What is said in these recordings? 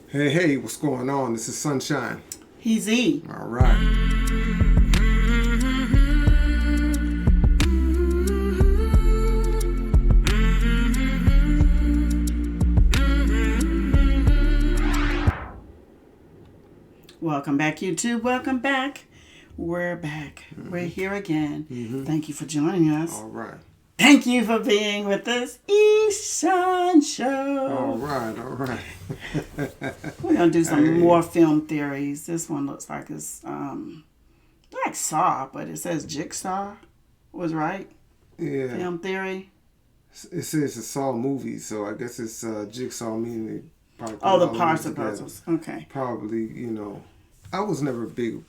Hey, hey, what's going on? This is Sunshine. He's E. All right. Welcome back, YouTube. Welcome back. We're back. We're here again. Thank you for joining us. All right. Thank you for being with us. Eastside Show. All right. We're going to do some more film theories. This one looks like it's like Saw, but it says Jigsaw Was Right. Yeah. Film theory. It says it's Saw movie, so I guess it's Jigsaw meaning probably. Oh, the parts of puzzles. Okay. Probably, I was never a big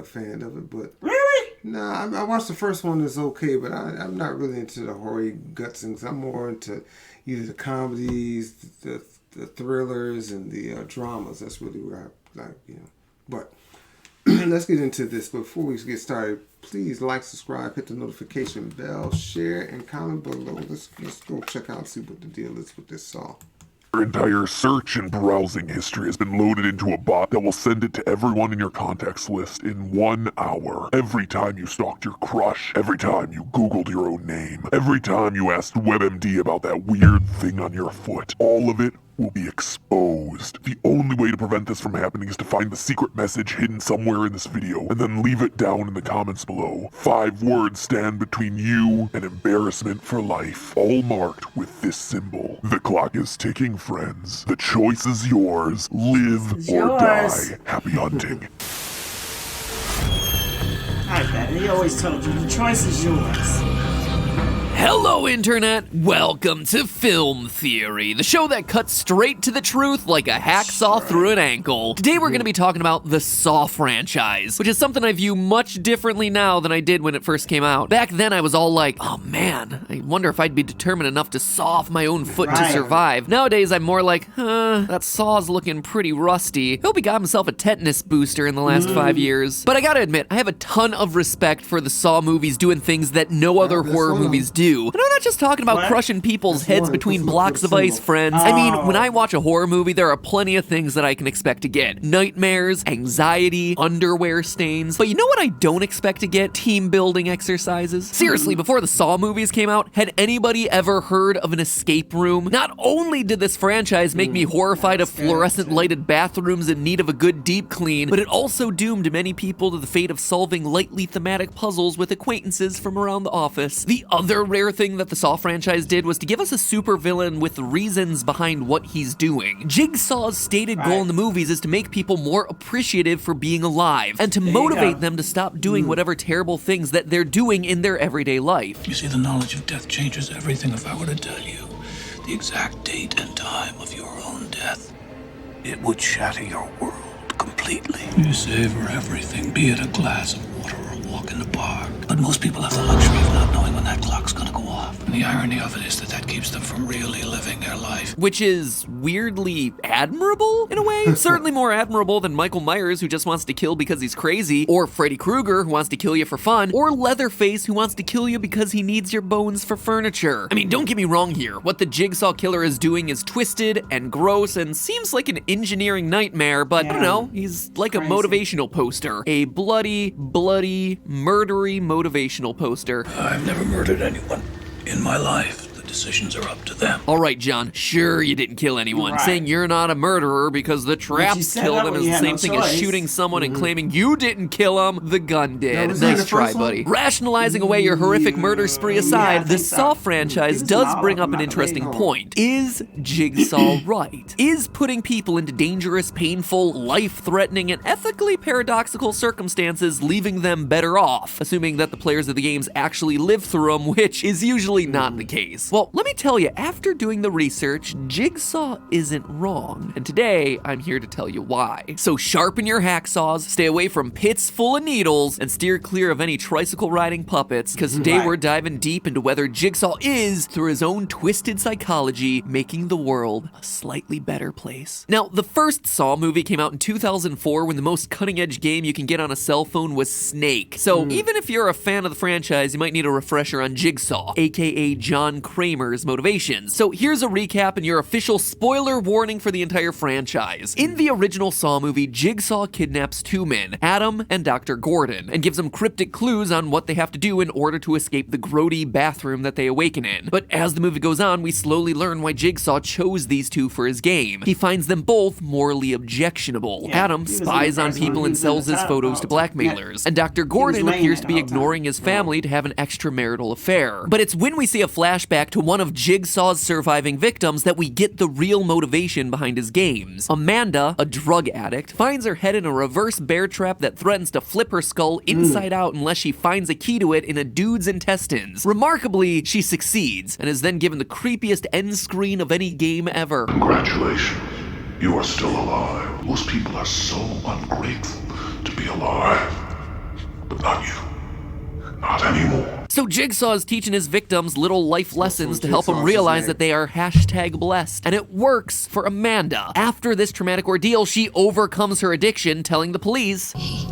fan of it, but. Really? Nah, I watched the first one. It's okay, but I'm not really into the horror guts things. I'm more into either the comedies, the thrillers, and the dramas. That's really where I like, But let's get into this. Before we get started, please like, subscribe, hit the notification bell, share, and comment below. Let's go check out and see what the deal is with this Saw. Your entire search and browsing history has been loaded into a bot that will send it to everyone in your contacts list in 1 hour. Every time you stalked your crush, every time you Googled your own name, every time you asked WebMD about that weird thing on your foot, all of it will be exposed. The only way to prevent this from happening is to find the secret message hidden somewhere in this video and then leave it down in the comments below. 5 words stand between you and embarrassment for life, all marked with this symbol. The clock is ticking, friends. The choice is yours. Live or die. Happy hunting. I bet. He always told you the choice is yours. Hello, Internet! Welcome to Film Theory, the show that cuts straight to the truth like a hacksaw through an ankle. Today we're going to be talking about the Saw franchise, which is something I view much differently now than I did when it first came out. Back then I was all like, oh man, I wonder if I'd be determined enough to saw off my own foot to survive. Nowadays I'm more like, that saw's looking pretty rusty. Hope he got himself a tetanus booster in the last 5 years. But I gotta admit, I have a ton of respect for the Saw movies doing things that no other horror movies do. And I'm not just talking about crushing people's heads between blocks of ice, friends. I mean, when I watch a horror movie, there are plenty of things that I can expect to get. Nightmares, anxiety, underwear stains. But you know what I don't expect to get? Team building exercises. Seriously, before the Saw movies came out, had anybody ever heard of an escape room? Not only did this franchise make me horrified of fluorescent lighted bathrooms in need of a good deep clean, but it also doomed many people to the fate of solving lightly thematic puzzles with acquaintances from around the office. The other rare thing that the Saw franchise did was to give us a supervillain with reasons behind what he's doing. Jigsaw's stated goal in the movies is to make people more appreciative for being alive and to motivate them to stop doing whatever terrible things that they're doing in their everyday life. You see, the knowledge of death changes everything. If I were to tell you the exact date and time of your own death, it would shatter your world completely. You savor everything, be it a glass of water or a walk in the park. But most people have the luxury of not knowing when that clock's gonna go off. And the irony of it is that keeps them from really living their life. Which is weirdly admirable, in a way. Certainly more admirable than Michael Myers, who just wants to kill because he's crazy, or Freddy Krueger, who wants to kill you for fun, or Leatherface, who wants to kill you because he needs your bones for furniture. I mean, don't get me wrong here. What the Jigsaw Killer is doing is twisted and gross and seems like an engineering nightmare, but I don't know, he's like a motivational poster. A bloody, murdery motivational poster. I've never murdered anyone in my life. The decisions are up to them. All right, John, sure you didn't kill anyone. Saying you're not a murderer because the traps killed him is the same thing as shooting someone and claiming you didn't kill him, the gun did. Nice try, buddy. Rationalizing away your horrific murder spree aside, the Saw franchise does bring up an interesting point. Is Jigsaw right? Is putting people into dangerous, painful, life-threatening, and ethically paradoxical circumstances leaving them better off, assuming that the players of the games actually live through them, which is usually not the case? Well, let me tell you, after doing the research, Jigsaw isn't wrong. And today, I'm here to tell you why. So sharpen your hacksaws, stay away from pits full of needles, and steer clear of any tricycle-riding puppets, because today we're diving deep into whether Jigsaw is, through his own twisted psychology, making the world a slightly better place. Now, the first Saw movie came out in 2004 when the most cutting-edge game you can get on a cell phone was Snake. So even if you're a fan of the franchise, you might need a refresher on Jigsaw, aka John Kramer Kramer's motivations. So here's a recap and your official spoiler warning for the entire franchise. In the original Saw movie, Jigsaw kidnaps two men, Adam and Dr. Gordon, and gives them cryptic clues on what they have to do in order to escape the grody bathroom that they awaken in. But as the movie goes on, we slowly learn why Jigsaw chose these two for his game. He finds them both morally objectionable. Adam spies on people and sells his photos to blackmailers, and Dr. Gordon appears to be ignoring his family to have an extramarital affair. But it's when we see a flashback to one of Jigsaw's surviving victims that we get the real motivation behind his games. Amanda, a drug addict, finds her head in a reverse bear trap that threatens to flip her skull inside out unless she finds a key to it in a dude's intestines. Remarkably, she succeeds, and is then given the creepiest end screen of any game ever. Congratulations. You are still alive. Most people are so ungrateful to be alive. But not you. Not anymore. So Jigsaw is teaching his victims little life lessons to help them realize that they are #blessed. And it works for Amanda. After this traumatic ordeal, she overcomes her addiction, telling the police, He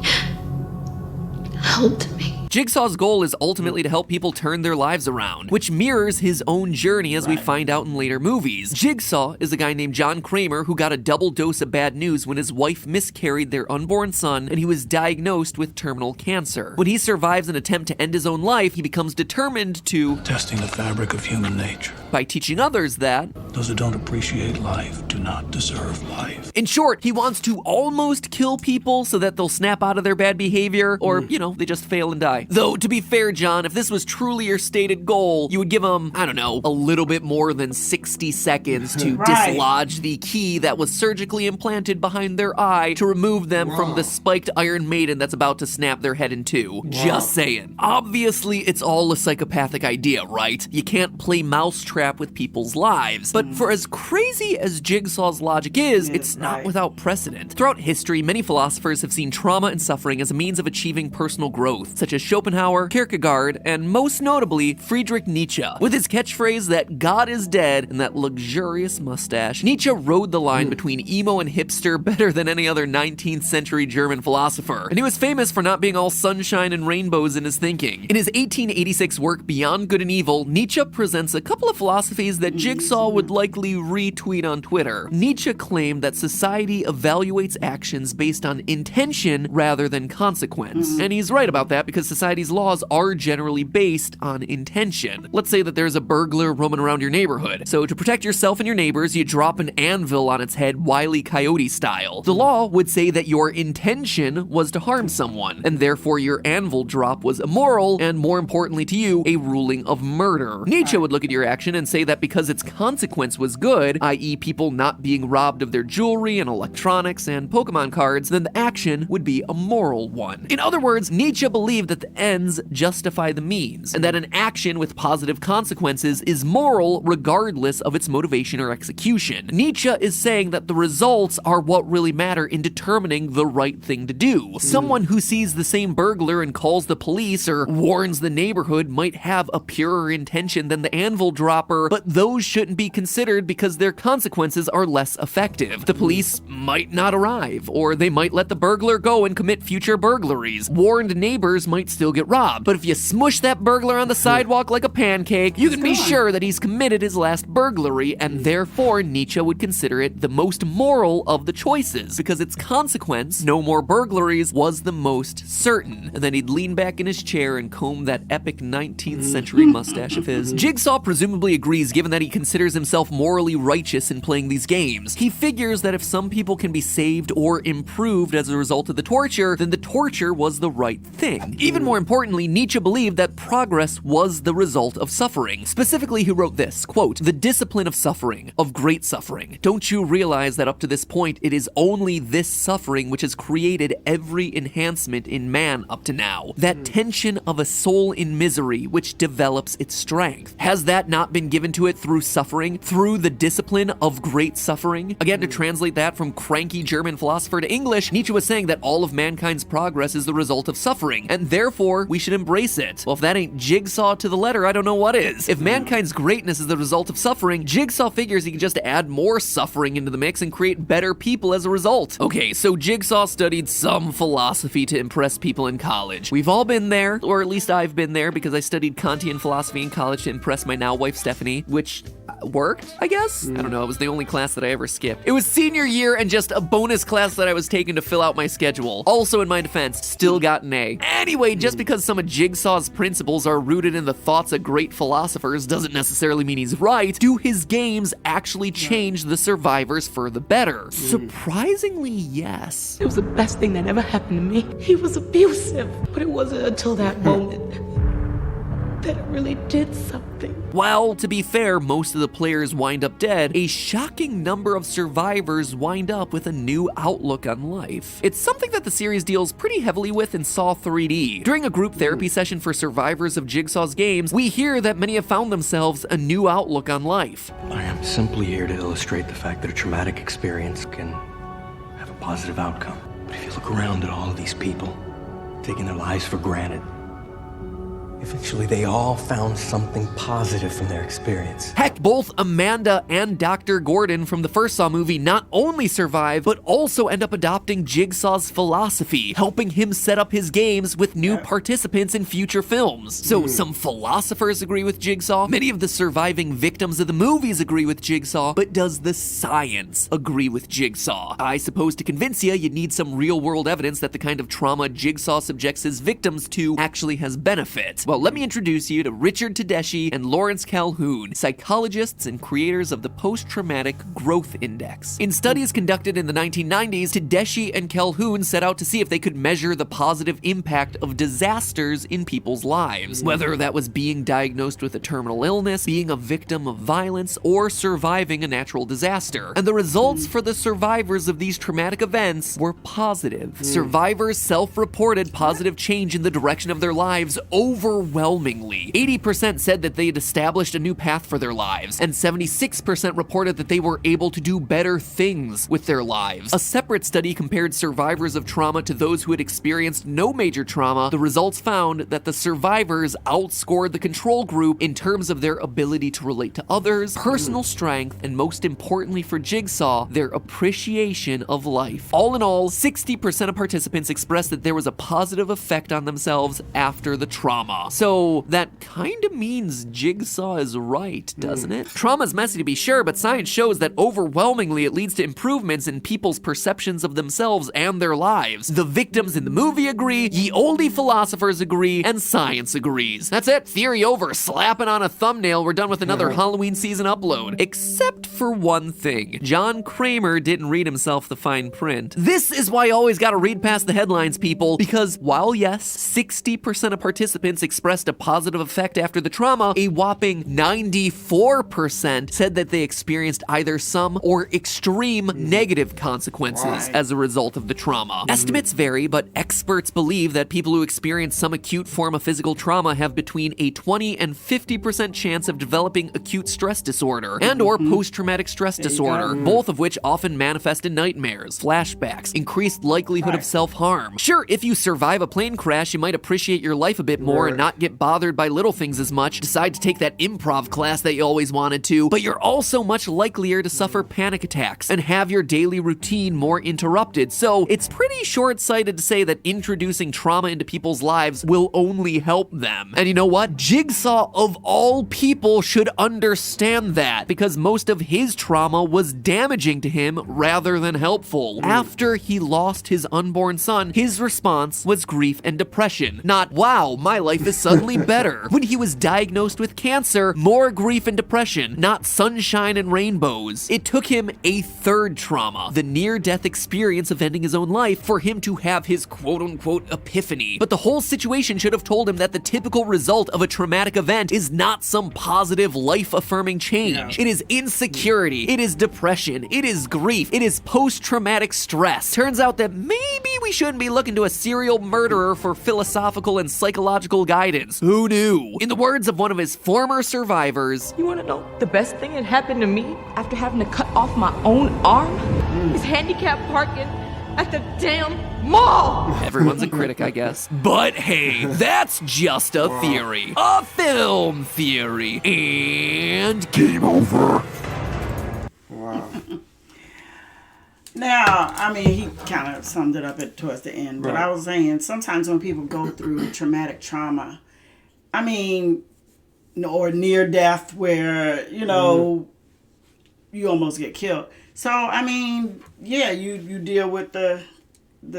helped me. Jigsaw's goal is ultimately to help people turn their lives around, which mirrors his own journey as we find out in later movies. Jigsaw is a guy named John Kramer who got a double dose of bad news when his wife miscarried their unborn son and he was diagnosed with terminal cancer. When he survives an attempt to end his own life, he becomes determined to Testing the fabric of human nature. by teaching others that, Those who don't appreciate life do not deserve life. in short, he wants to almost kill people so that they'll snap out of their bad behavior, or, they just fail and die. Though, to be fair, John, if this was truly your stated goal, you would give him, I don't know, a little bit more than 60 seconds to dislodge the key that was surgically implanted behind their eye to remove them from the spiked Iron Maiden that's about to snap their head in two. Just saying. Obviously, it's all a psychopathic idea, right? You can't play mousetrap with people's lives. But for as crazy as Jigsaw's logic is, it's not without precedent. Throughout history, many philosophers have seen trauma and suffering as a means of achieving personal growth, such as Schopenhauer, Kierkegaard, and most notably, Friedrich Nietzsche. With his catchphrase that God is dead and that luxurious mustache, Nietzsche rode the line between emo and hipster better than any other 19th century German philosopher. And he was famous for not being all sunshine and rainbows in his thinking. In his 1886 work Beyond Good and Evil, Nietzsche presents a couple of philosophies that Jigsaw would likely retweet on Twitter. Nietzsche claimed that society evaluates actions based on intention rather than consequence. And he's right about that because society's laws are generally based on intention. Let's say that there's a burglar roaming around your neighborhood. So to protect yourself and your neighbors, you drop an anvil on its head Wile E. Coyote style. The law would say that your intention was to harm someone, and therefore your anvil drop was immoral, and more importantly to you, a ruling of murder. Nietzsche would look at your action and say that because its consequence was good, i.e. people not being robbed of their jewelry and electronics and Pokemon cards, then the action would be a moral one. In other words, Nietzsche believed that the ends justify the means, and that an action with positive consequences is moral regardless of its motivation or execution. Nietzsche is saying that the results are what really matter in determining the right thing to do. Someone who sees the same burglar and calls the police or warns the neighborhood might have a purer intention than the anvil dropper, but those shouldn't be considered because their consequences are less effective. The police might not arrive, or they might let the burglar go and commit future burglaries. Warned neighbors might still get robbed, but if you smush that burglar on the sidewalk like a pancake, you can be sure that he's committed his last burglary, and therefore Nietzsche would consider it the most moral of the choices, because its consequence, no more burglaries, was the most certain. And then he'd lean back in his chair and comb that epic 19th century mustache of his. Jigsaw presumably agrees, given that he considers himself morally righteous in playing these games. He figures that if some people can be saved or improved as a result of the torture, then the torture was the right thing. Even more importantly, Nietzsche believed that progress was the result of suffering. Specifically, he wrote this, quote, "The discipline of suffering, of great suffering. Don't you realize that up to this point, it is only this suffering which has created every enhancement in man up to now? That tension of a soul in misery which develops its strength. Has that not been given to it through suffering, through the discipline of great suffering?" Again, to translate that from cranky German philosopher to English, Nietzsche was saying that all of mankind's progress is the result of suffering, and therefore therefore we should embrace it. Well, if that ain't Jigsaw to the letter, I don't know what is. If mankind's greatness is the result of suffering, Jigsaw figures he can just add more suffering into the mix and create better people as a result. Okay, so Jigsaw studied some philosophy to impress people in college. We've all been there, or at least I've been there, because I studied Kantian philosophy in college to impress my now wife Stephanie, which worked, I guess? I don't know, it was the only class that I ever skipped. It was senior year and just a bonus class that I was taking to fill out my schedule. Also, in my defense, still got an A. Anyway, just because some of Jigsaw's principles are rooted in the thoughts of great philosophers doesn't necessarily mean he's right. Do his games actually change the survivors for the better? Surprisingly, yes. It was the best thing that ever happened to me. He was abusive, but it wasn't until that moment that it really did something. While, to be fair, most of the players wind up dead, a shocking number of survivors wind up with a new outlook on life. It's something that the series deals pretty heavily with in Saw 3D. During a group therapy session for survivors of Jigsaw's games, we hear that many have found themselves a new outlook on life. I am simply here to illustrate the fact that a traumatic experience can have a positive outcome. But if you look around at all of these people, taking their lives for granted, eventually they all found something positive from their experience. Heck, both Amanda and Dr. Gordon from the first Saw movie not only survive, but also end up adopting Jigsaw's philosophy, helping him set up his games with new participants in future films. So some philosophers agree with Jigsaw, many of the surviving victims of the movies agree with Jigsaw, but does the science agree with Jigsaw? I suppose to convince you, you'd need some real-world evidence that the kind of trauma Jigsaw subjects his victims to actually has benefit. Well, let me introduce you to Richard Tedeschi and Lawrence Calhoun, psychologists and creators of the Post-Traumatic Growth Index. In studies conducted in the 1990s, Tedeschi and Calhoun set out to see if they could measure the positive impact of disasters in people's lives, whether that was being diagnosed with a terminal illness, being a victim of violence, or surviving a natural disaster. And the results for the survivors of these traumatic events were positive. Survivors self-reported positive change in the direction of their lives overwhelmingly. 80% said that they had established a new path for their lives, and 76% reported that they were able to do better things with their lives. A separate study compared survivors of trauma to those who had experienced no major trauma. The results found that the survivors outscored the control group in terms of their ability to relate to others, personal strength, and most importantly for Jigsaw, their appreciation of life. All in all, 60% of participants expressed that there was a positive effect on themselves after the trauma. So that kind of means Jigsaw is right, doesn't it? Trauma's messy to be sure, but science shows that overwhelmingly it leads to improvements in people's perceptions of themselves and their lives. The victims in the movie agree, ye olde philosophers agree, and science agrees. That's it, theory over, slapping on a thumbnail, we're done with another Halloween season upload. Except for one thing. John Kramer didn't read himself the fine print. This is why you always gotta read past the headlines, people, because while yes, 60% of participants expressed a positive effect after the trauma, a whopping 94% said that they experienced either some or extreme negative consequences as a result of the trauma. Estimates vary, but experts believe that people who experience some acute form of physical trauma have between a 20 and 50% chance of developing acute stress disorder and or post-traumatic stress disorder, both of which often manifest in nightmares, flashbacks, increased likelihood of self-harm. Sure, if you survive a plane crash, you might appreciate your life a bit more and not get bothered by little things as much, decide to take that improv class that you always wanted to, but you're also much likelier to suffer panic attacks and have your daily routine more interrupted. So it's pretty short-sighted to say that introducing trauma into people's lives will only help them. And you know what? Jigsaw, of all people, should understand that, because most of his trauma was damaging to him rather than helpful. After he lost his unborn son, his response was grief and depression, not, wow, my life is suddenly better. When he was diagnosed with cancer, more grief and depression, not sunshine and rainbows. It took him a third trauma, the near-death experience of ending his own life, for him to have his quote-unquote epiphany. But the whole situation should have told him that the typical result of a traumatic event is not some positive, life-affirming change. It is insecurity, it is depression, it is grief, it is post-traumatic stress. Turns out that maybe we shouldn't be looking to a serial murderer for philosophical and psychological guidance. Who knew? In the words of one of his former survivors, You wanna know the best thing that happened to me after having to cut off my own arm? Is handicapped parking at the damn mall. Everyone's a critic, I guess. But hey, that's just a theory. A film theory. And game over. Wow. Now, I mean, he kind of summed it up towards the end, but Right. I was saying sometimes when people go through traumatic trauma, I mean, or near death where, you know, you almost get killed. So, I mean, yeah, you deal with the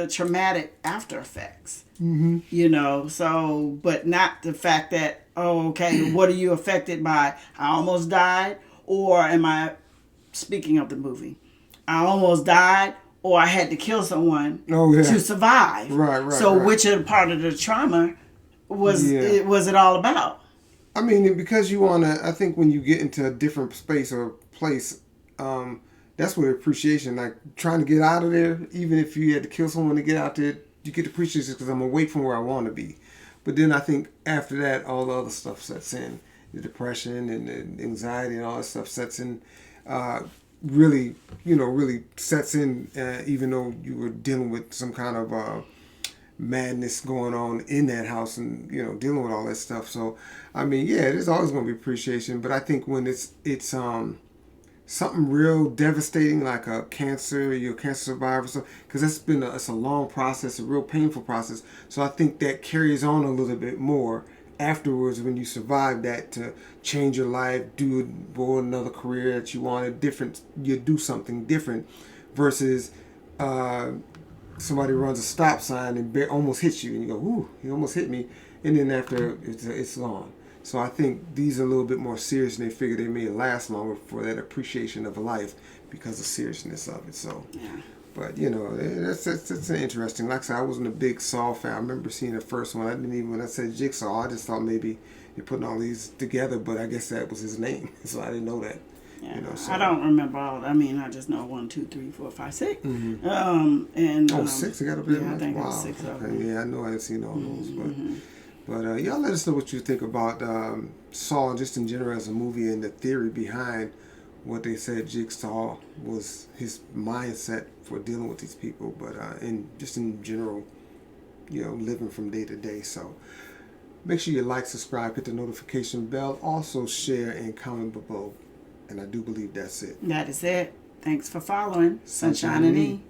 traumatic after effects, you know, so, but not the fact that, oh, okay, what are you affected by? I almost died, or am I, speaking of the movie, I almost died, or I had to kill someone to survive. Right. So, right. which part of the trauma was Yeah. it all about? I mean, because you want to, I think when you get into a different space or place, that's where appreciation, like trying to get out of there, even if you had to kill someone to get out there, you get appreciation because I'm away from where I want to be. But then I think after that, all the other stuff sets in. The depression and the anxiety and all that stuff sets in, really sets in, even though you were dealing with some kind of madness going on in that house and, you know, dealing with all that stuff. So, I mean, yeah, there's always going to be appreciation. But I think when it's something real devastating like a cancer, you're a cancer survivor, so because it's a long process, a real painful process. So I think that carries on a little bit more afterwards when you survive that, to change your life, do another career that you wanted, you do something different versus somebody runs a stop sign and almost hits you and you go, ooh, he almost hit me, and then after it's gone. So I think these are a little bit more serious, and they figure they may last longer for that appreciation of life because of seriousness of it. So, but you know, that's an interesting. Like I said, I wasn't a big Saw fan. I remember seeing the first one. I didn't even, when I said Jigsaw, I just thought maybe you're putting all these together, but I guess that was his name, so I didn't know that. Yeah, you know, so. I don't remember all. I mean, I just know 1, 2, 3, 4, 5, 6. And 6. It got a bit. Yeah, I think it wow. was 6 of Okay. them. Yeah, I know I haven't seen all those, but y'all let us know what you think about Saw just in general as a movie and the theory behind what they said Jigsaw was his mindset for dealing with these people, but and just in general, you know, living from day to day. So make sure you like, subscribe, hit the notification bell, also share and comment below. And I do believe that's it. That is it. Thanks for following. Sunshine and E.